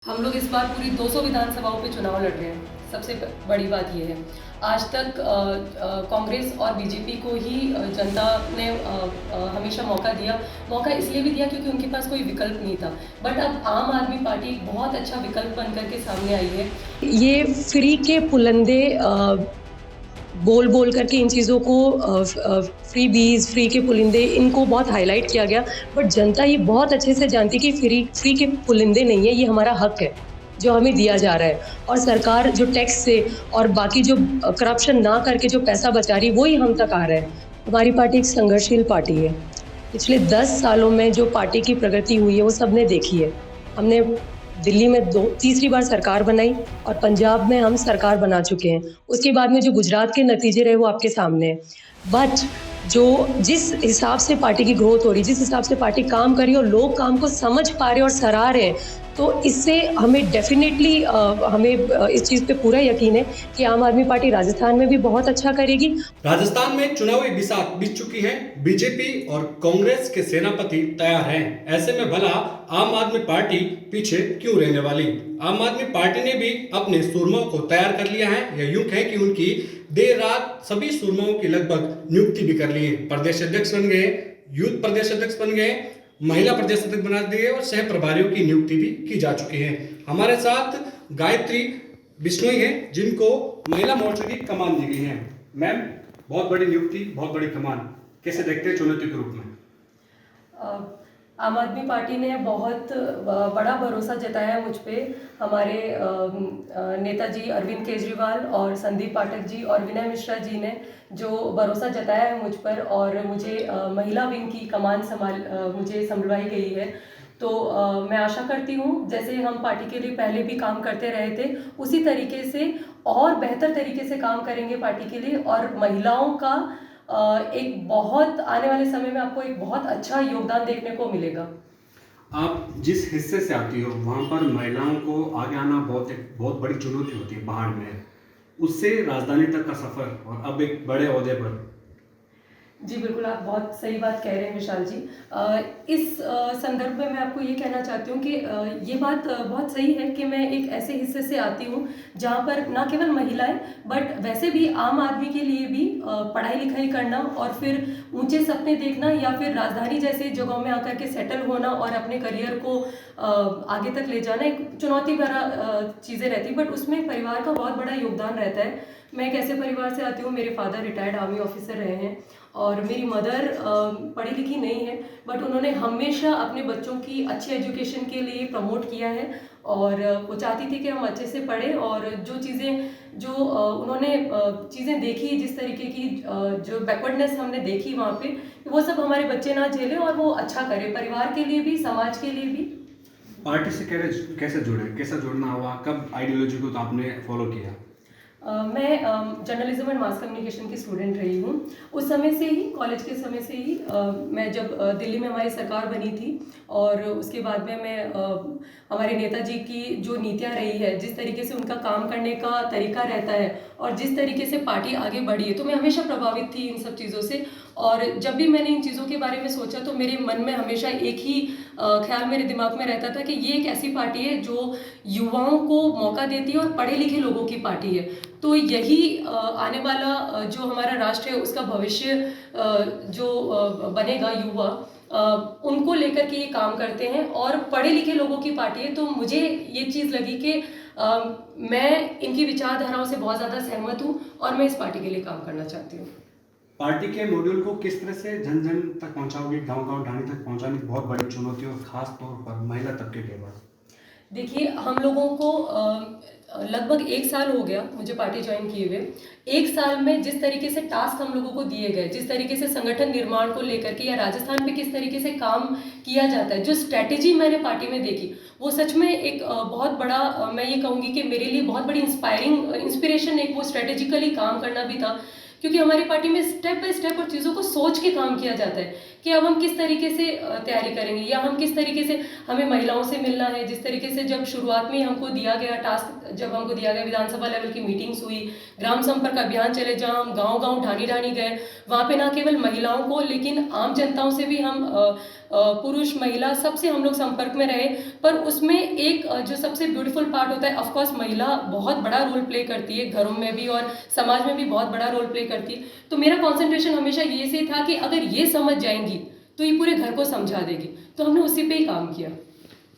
हम लोग इस बार पूरी 200 विधानसभाओं पे चुनाव लड़ रहे हैं। सबसे बड़ी बात ये है, आज तक कांग्रेस और बीजेपी को ही जनता ने हमेशा मौका दिया। मौका इसलिए भी दिया क्योंकि उनके पास कोई विकल्प नहीं था। बट अब आम आदमी पार्टी एक बहुत अच्छा विकल्प बन कर के सामने आई है। ये फ्री के पुलंदे बोल बोल करके इन चीज़ों को फ्री बीज, फ्री के पुलिंदे, इनको बहुत हाईलाइट किया गया। बट जनता ये बहुत अच्छे से जानती है कि फ्री के पुलिंदे नहीं है, ये हमारा हक है जो हमें दिया जा रहा है। और सरकार जो टैक्स से और बाकी जो करप्शन ना करके जो पैसा बचा रही है, वो ही हम तक आ रहा है। हमारी पार्टी एक संघर्षशील पार्टी है। पिछले 10 सालों में जो पार्टी की प्रगति हुई है वो सबने देखी है। हमने दिल्ली में तीसरी बार सरकार बनाई और पंजाब में हम सरकार बना चुके हैं। उसके बाद में जो गुजरात के नतीजे रहे वो आपके सामने हैं। बट जो जिस हिसाब से पार्टी की ग्रोथ हो रही, जिस हिसाब से पार्टी काम कर रही है और लोग काम को समझ पा रहे हैं और सराह रहे हैं, तो इससे हमें डेफिनेटली हमें इस चीज़ पे पूरा यकीन है कि आम आदमी पार्टी राजस्थान में भी बहुत अच्छा करेगी। राजस्थान में चुनावी बिसात बीत चुकी है। बीजेपी और कांग्रेस के सेनापति तैयार हैं। ऐसे में भला आम आदमी पार्टी पीछे क्यों रहने वाली? आम आदमी पार्टी ने भी अपने सूरमाओं को तैयार कर लिया है। यह यूं है कि उनकी देर रात सभी सूरमाओं की लगभग नियुक्ति भी कर ली है। प्रदेश अध्यक्ष बन गए, यूथ प्रदेश अध्यक्ष बन गए, महिला प्रदेश अध्यक्ष बना दिए और सह प्रभारियों की नियुक्ति भी की जा चुकी है। हमारे साथ गायत्री बिश्नोई है, जिनको महिला मोर्चा की कमान दी गई है। मैम, बहुत बड़ी नियुक्ति, बहुत बड़ी कमान, कैसे देखते हैं चुनौती के रूप में? आम आदमी पार्टी ने बहुत बड़ा भरोसा जताया मुझ पे। हमारे नेताजी अरविंद केजरीवाल और संदीप पाठक जी और विनय मिश्रा जी ने जो भरोसा जताया है मुझ पर, और मुझे महिला विंग की कमान मुझे संभलवाई गई है। तो मैं आशा करती हूँ जैसे हम पार्टी के लिए पहले भी काम करते रहे थे, उसी तरीके से और बेहतर तरीके से काम करेंगे पार्टी के लिए। और महिलाओं का एक बहुत आने वाले समय में आपको एक बहुत अच्छा योगदान देखने को मिलेगा। आप जिस हिस्से से आती हो वहां पर महिलाओं को आगे आना बहुत बड़ी चुनौती होती है पहाड़ में। उससे राजधानी तक का सफर और अब एक बड़े ओहदे पर। जी बिल्कुल, आप बहुत सही बात कह रहे हैं विशाल जी। इस संदर्भ में मैं आपको ये कहना चाहती हूँ कि ये बात बहुत सही है कि मैं एक ऐसे हिस्से से आती हूँ जहाँ पर ना केवल महिलाएं बट वैसे भी आम आदमी के लिए भी पढ़ाई लिखाई करना और फिर ऊंचे सपने देखना या फिर राजधानी जैसे जगहों में आकर के सेटल होना और अपने करियर को आगे तक ले जाना एक चुनौती भरा चीज़ें रहती, बट उसमें परिवार का बहुत बड़ा योगदान रहता है। मैं एक ऐसे परिवार से आती हूँ, मेरे फादर रिटायर्ड आर्मी ऑफिसर रहे हैं और मेरी मदर पढ़ी लिखी नहीं है, बट उन्होंने हमेशा अपने बच्चों की अच्छी एजुकेशन के लिए प्रमोट किया है। और वो चाहती थी कि हम अच्छे से पढ़ें, और जो चीज़ें जो उन्होंने चीज़ें देखी, जिस तरीके की जो बैकवर्डनेस हमने देखी वहाँ पे, वो सब हमारे बच्चे ना झेलें और वो अच्छा करें, परिवार के लिए भी, समाज के लिए भी। पार्टी से कैसे जुड़े, कैसा जुड़ना हुआ, कब आइडियोलॉजी को तो आपने फॉलो किया? मैं जर्नलिज्म एंड मास कम्युनिकेशन की स्टूडेंट रही हूँ। उस समय से ही, कॉलेज के समय से ही मैं जब दिल्ली में हमारी सरकार बनी थी और उसके बाद में मैं हमारे नेताजी की जो नीतियाँ रही है, जिस तरीके से उनका काम करने का तरीका रहता है और जिस तरीके से पार्टी आगे बढ़ी है, तो मैं हमेशा प्रभावित थी इन सब चीज़ों से। और जब भी मैंने इन चीज़ों के बारे में सोचा तो मेरे मन में हमेशा एक ही ख्याल मेरे दिमाग में रहता था कि ये एक ऐसी पार्टी है जो युवाओं को मौका देती है और पढ़े लिखे लोगों की पार्टी है। तो यही आने वाला जो हमारा राष्ट्र है उसका भविष्य जो बनेगा युवा, उनको लेकर के ये काम करते हैं और पढ़े लिखे लोगों की पार्टी है। तो मुझे ये चीज़ लगी कि मैं इनकी विचारधाराओं से बहुत ज़्यादा सहमत हूँ और मैं इस पार्टी के लिए काम करना चाहती हूँ। पार्टी के मॉड्यूल को किस तरह से जन जन तक पहुंचाओगे? गांव गांव ढाणी तक पहुंचाने की बहुत बड़ी चुनौती और खास तौर पर महिला तबके के बाद। देखिए, हम लोगों को लगभग 1 साल हो गया मुझे पार्टी ज्वाइन किए हुए। 1 साल में जिस तरीके से टास्क हम लोगों को दिए गए, जिस तरीके से संगठन निर्माण को लेकर के या राजस्थान पे किस तरीके से काम किया जाता है, जो स्ट्रैटेजी मैंने पार्टी में देखी, वो सच में एक बहुत बड़ा मैं ये कहूँगी कि मेरे लिए बहुत बड़ी इंस्पिरेशन एक वो स्ट्रैटेजिकली काम करना भी था। क्योंकि हमारी पार्टी में स्टेप बाय स्टेप और चीज़ों को सोच के काम किया जाता है कि अब हम किस तरीके से तैयारी करेंगे, या हम किस तरीके से हमें महिलाओं से मिलना है। जिस तरीके से जब शुरुआत में हमको दिया गया टास्क, जब हमको दिया गया विधानसभा लेवल की मीटिंग्स हुई, ग्राम संपर्क अभियान चले, जहाँ हम गांव गांव ढानी ढानी गए, वहाँ पे ना केवल महिलाओं को लेकिन आम जनताओं से भी हम पुरुष महिला सबसे हम लोग संपर्क में रहे। पर उसमें एक जो सबसे ब्यूटीफुल पार्ट होता है, ऑफ कोर्स महिला बहुत बड़ा रोल प्ले करती है, घरों में भी और समाज में भी बहुत बड़ा रोल प्ले करती है। तो मेरा कंसंट्रेशन हमेशा ये से था कि अगर ये समझ जाएंगी तो ये पूरे घर को समझा देगी, तो हमने उसी पे ही काम किया।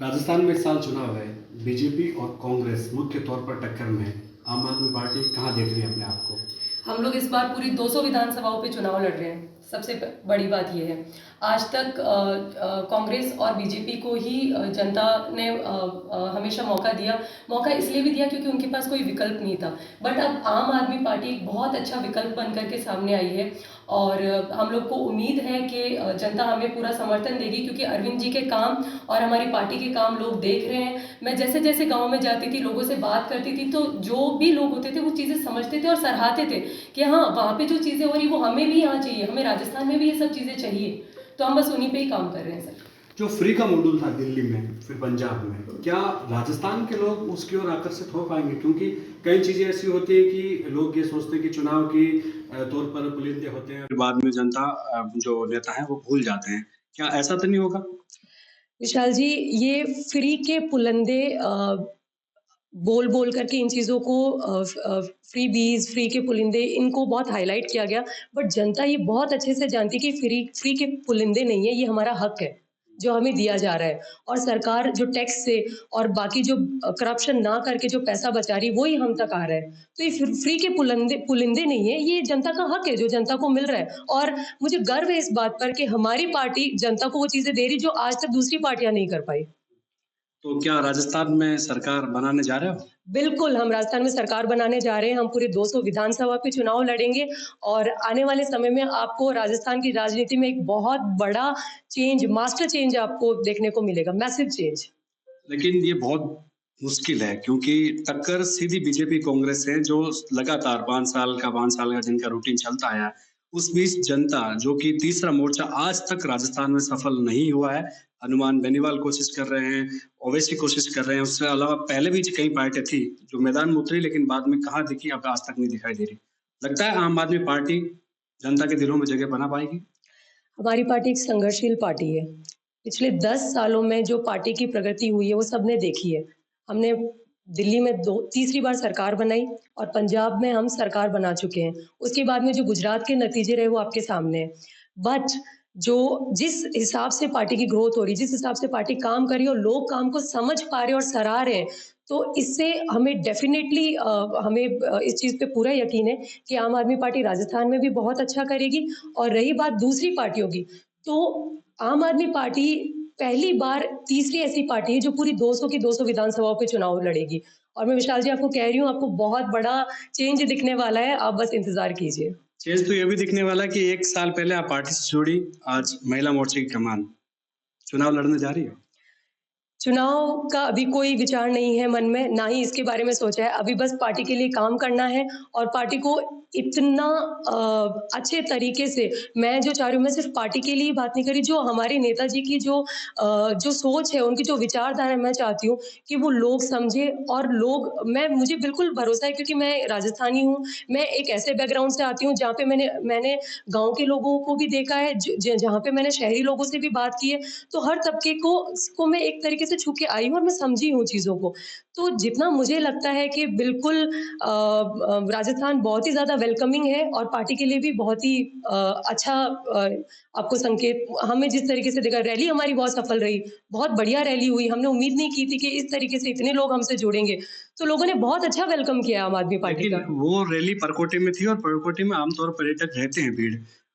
राजस्थान में इस साल चुनाव है, बीजेपी और कांग्रेस मुख्य तौर पर टक्कर में है। आम आदमी पार्टी कहाँ देख रही है अपने आप को? हम लोग इस बार पूरी 200 विधानसभाओं पे चुनाव लड़ रहे हैं। सबसे बड़ी बात यह है, आज तक कांग्रेस और बीजेपी को ही जनता ने हमेशा मौका दिया। मौका इसलिए भी दिया क्योंकि उनके पास कोई विकल्प नहीं था। बट अब आम आदमी पार्टी एक बहुत अच्छा विकल्प बन करके सामने आई है, और हम लोग को उम्मीद है कि जनता हमें पूरा समर्थन देगी, क्योंकि अरविंद जी के काम और हमारी पार्टी के काम लोग देख रहे हैं। मैं जैसे जैसे गांव में जाती थी, लोगों से बात करती थी, तो जो भी लोग होते थे वो चीज़ें समझते थे और सराहते थे कि हाँ, वहाँ पे जो चीज़ें हो रही वो हमें भी यहाँ चाहिए, हमें राजस्थान में भी ये सब चीज़ें चाहिए। तो हम बस उन्हीं पे ही काम कर रहे हैं सर। जो फ्री का मॉड्यूल था दिल्ली में, फिर पंजाब में, क्या राजस्थान के लोग उसकी ओर आकर्षित हो पाएंगे? क्योंकि कई चीज़ें ऐसी होती है कि लोग ये सोचते हैं कि चुनाव की तौर पर पुलिंदे होते हैं, बाद में जनता जो नेता है वो भूल जाते हैं। क्या ऐसा तो नहीं होगा? विशाल जी, ये फ्री के पुलंदे बोल बोल करके इन चीज़ों को फ्री बीज, फ्री के पुलिंदे, इनको बहुत हाईलाइट किया गया। बट जनता ये बहुत अच्छे से जानती है कि फ्री फ्री के पुलिंदे नहीं है, ये हमारा हक है जो हमें दिया जा रहा है। और सरकार जो टैक्स से और बाकी जो करप्शन ना करके जो पैसा बचा रही है, वो ही हम तक आ रहा है। तो ये फ्री के पुलिंदे पुलिंदे नहीं है, ये जनता का हक है जो जनता को मिल रहा है। और मुझे गर्व है इस बात पर कि हमारी पार्टी जनता को वो चीज़ें दे रही जो आज तक दूसरी पार्टियां नहीं कर पाई। तो क्या राजस्थान में सरकार बनाने जा रहे हो? बिल्कुल, हम राजस्थान में सरकार बनाने जा रहे हैं। हम पूरे 200 विधानसभा पे चुनाव लड़ेंगे, और आने वाले समय में आपको राजस्थान की राजनीति में एक बहुत बड़ा चेंज, मास्टर चेंज आपको देखने को मिलेगा, मैसिव चेंज। लेकिन ये बहुत मुश्किल है, क्योंकि टक्कर सीधी बीजेपी कांग्रेस है, जो लगातार 5 साल का जिनका रूटीन चलता आया है। उस बीच जनता, जो कि तीसरा मोर्चा आज तक राजस्थान में सफल नहीं हुआ है। हनुमान बेनीवाल कोशिश कर रहे हैं, ओवैसी कोशिश कर रहे हैं, उससे अलावा पहले भी कई पार्टियां थी जो मैदान में उतरी, लेकिन बाद में कहाँ दिखी, अब आज तक नहीं दिखाई दे रही। लगता है आम आदमी पार्टी जनता के दिलों में जगह बना पाएगी? हमारी पार्टी एक संघर्षशील पार्टी है। पिछले 10 सालों में जो पार्टी की प्रगति हुई है वो सबने देखी है। हमने दिल्ली में तीसरी बार सरकार बनाई, और पंजाब में हम सरकार बना चुके हैं। उसके बाद में जो गुजरात के नतीजे रहे वो आपके सामने हैं। बट जो जिस हिसाब से पार्टी की ग्रोथ हो रही, जिस हिसाब से पार्टी काम कर रही है और लोग काम को समझ पा रहे हैं और सराह रहे हैं, तो इससे हमें डेफिनेटली हमें इस चीज़ पे पूरा यकीन है कि आम आदमी पार्टी राजस्थान में भी बहुत अच्छा करेगी। और रही बात दूसरी पार्टियों की, तो आम आदमी पार्टी पहली बार तीसरी ऐसी पार्टी है जो पूरी 200 की 200 विधानसभाओं पे चुनाव लड़ेगी। और मैं विशाल जी आपको कह रही हूँ, आपको बहुत बड़ा चेंज दिखने वाला है, आप बस इंतज़ार कीजिए। चेंज तो ये भी दिखने वाला कि 1 साल पहले आप पार्टी से जुड़ी, आज महिला मोर्चे की कमान, चुनाव लड़ने जा रही हो? चुनाव का अभी कोई विचार नहीं है मन में, ना ही इसके बारे में सोचा है। अभी बस पार्टी के लिए काम करना है, और पार्टी को इतना अच्छे तरीके से, मैं जो चाह रही हूँ, मैं सिर्फ पार्टी के लिए ही बात नहीं कर रही, जो हमारे नेताजी की जो सोच है, उनकी जो विचारधारा है, मैं चाहती हूँ कि वो लोग समझे। और मुझे बिल्कुल भरोसा है, क्योंकि मैं राजस्थानी हूँ, मैं एक ऐसे बैकग्राउंड से आती हूँ जहाँ पे मैंने गाँव के लोगों को भी देखा है, जहाँ पे मैंने शहरी लोगों से भी बात की है। तो हर तबके को मैं एक तरीके से छू के आई हूँ, और मैं समझी हूँ चीज़ों को। तो जितना मुझे लगता है कि बिल्कुल राजस्थान बहुत ही ज़्यादा वेलकमिंग है, और पार्टी के लिए भी बहुत ही अच्छा आपको संकेत, हमें जिस तरीके से देखा, रैली हमारी बहुत सफल रही, बहुत बढ़िया रैली हुई। हमने उम्मीद नहीं की थी कि इस तरीके से इतने लोग हमसे जुड़ेंगे, तो लोगों ने बहुत अच्छा वेलकम किया आम आदमी पार्टी का। लेकिन वो रैली परकोटे में थी, और परकोटे में आमतौर पर पर्यटक रहते हैं, भीड़।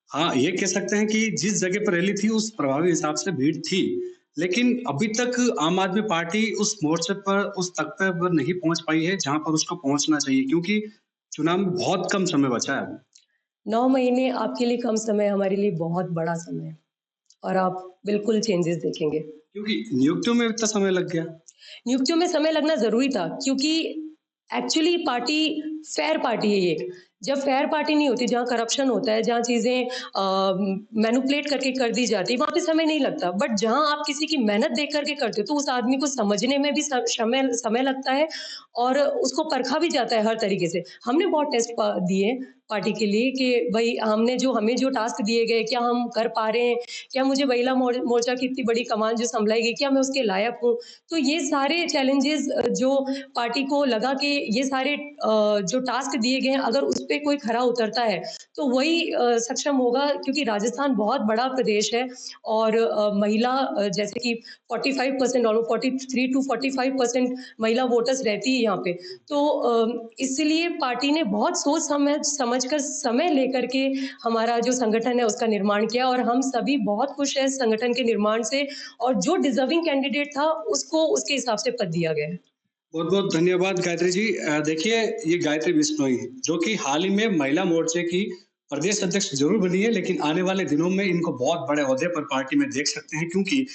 हाँ, ये कह सकते हैं कि जिस जगह पर रैली थी उस प्रभावी हिसाब से भीड़ थी, लेकिन अभी तक आम आदमी पार्टी उस मोर्चे पर, उस तख्ते पर नहीं पहुंच पाई है जहां पर उसको पहुंचना चाहिए, क्योंकि चुनाव में बहुत कम समय बचा है अभी। 9 महीने आपके लिए कम समय, हमारे लिए बहुत बड़ा समय है, और आप बिल्कुल चेंजेस देखेंगे। क्योंकि नियुक्तियों में इतना समय लग गया। नियुक्तियों में समय लगना ज़रूरी था, क्योंकि एक्चुअली पार्टी फेयर पार्टी है ये। जब फेयर पार्टी नहीं होती, जहाँ करप्शन होता है, जहाँ चीज़ें मैनिपुलेट करके कर दी जाती है, वहाँ पे समय नहीं लगता। बट जहाँ आप किसी की मेहनत देख कर के करते हो, तो उस आदमी को समझने में भी समय समय लगता है और उसको परखा भी जाता है हर तरीके से। हमने बहुत टेस्ट दिए पार्टी के लिए कि भाई हमें जो टास्क दिए गए, क्या हम कर पा रहे हैं? क्या मुझे महिला मोर्चा की इतनी बड़ी कमान जो संभलाई गई, क्या मैं उसके लायक हूँ? तो ये सारे चैलेंजेस जो पार्टी को लगा कि ये सारे जो टास्क दिए गए हैं, अगर उस पे कोई खरा उतरता है तो वही सक्षम होगा, क्योंकि राजस्थान बहुत बड़ा प्रदेश है और महिला जैसे कि 45% ऑलमोस्ट 43 टू 45% महिला वोटर्स रहती है यहाँ पे। तो इसलिए पार्टी ने बहुत सोच समझकर समय लेकर के हमारा जो संगठन है उसका निर्माण किया और हम सभी बहुत खुश हैं संगठन के निर्माण से और जो डिजर्विंग कैंडिडेट था उसको उसके हिसाब से पद दिया गया है। बहुत बहुत धन्यवाद गायत्री जी। देखिए, ये गायत्री बिश्नोई जो कि हाल ही में महिला मोर्चे की प्रदेश अध्यक्ष जरूर बनी है, लेकिन आने वाले दिनों में इनको बहुत बड़े ओहदे पर पार्टी में देख सकते हैं, क्योंकि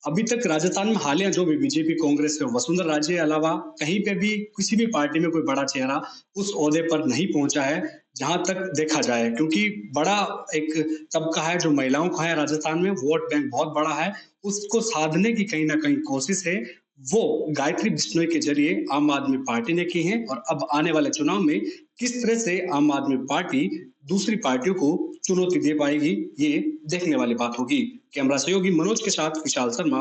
अभी तक राजस्थान में हालिया जो भी बीजेपी कांग्रेस है, वसुंधरा राजे के अलावा कहीं पे भी किसी भी पार्टी में कोई बड़ा चेहरा उस ओहदे पर नहीं पहुंचा है, जहां तक देखा जाए। क्योंकि बड़ा एक तबका है जो महिलाओं का है राजस्थान में, वोट बैंक बहुत बड़ा है, उसको साधने की कहीं ना कहीं कोशिश है वो गायत्री बिश्नोई के जरिए आम आदमी पार्टी ने की है। और अब आने वाले चुनाव में किस तरह से आम आदमी पार्टी दूसरी पार्टियों को चुनौती दे पाएगी, ये देखने वाली बात होगी। कैमरा सहयोगी मनोज के साथ विशाल शर्मा,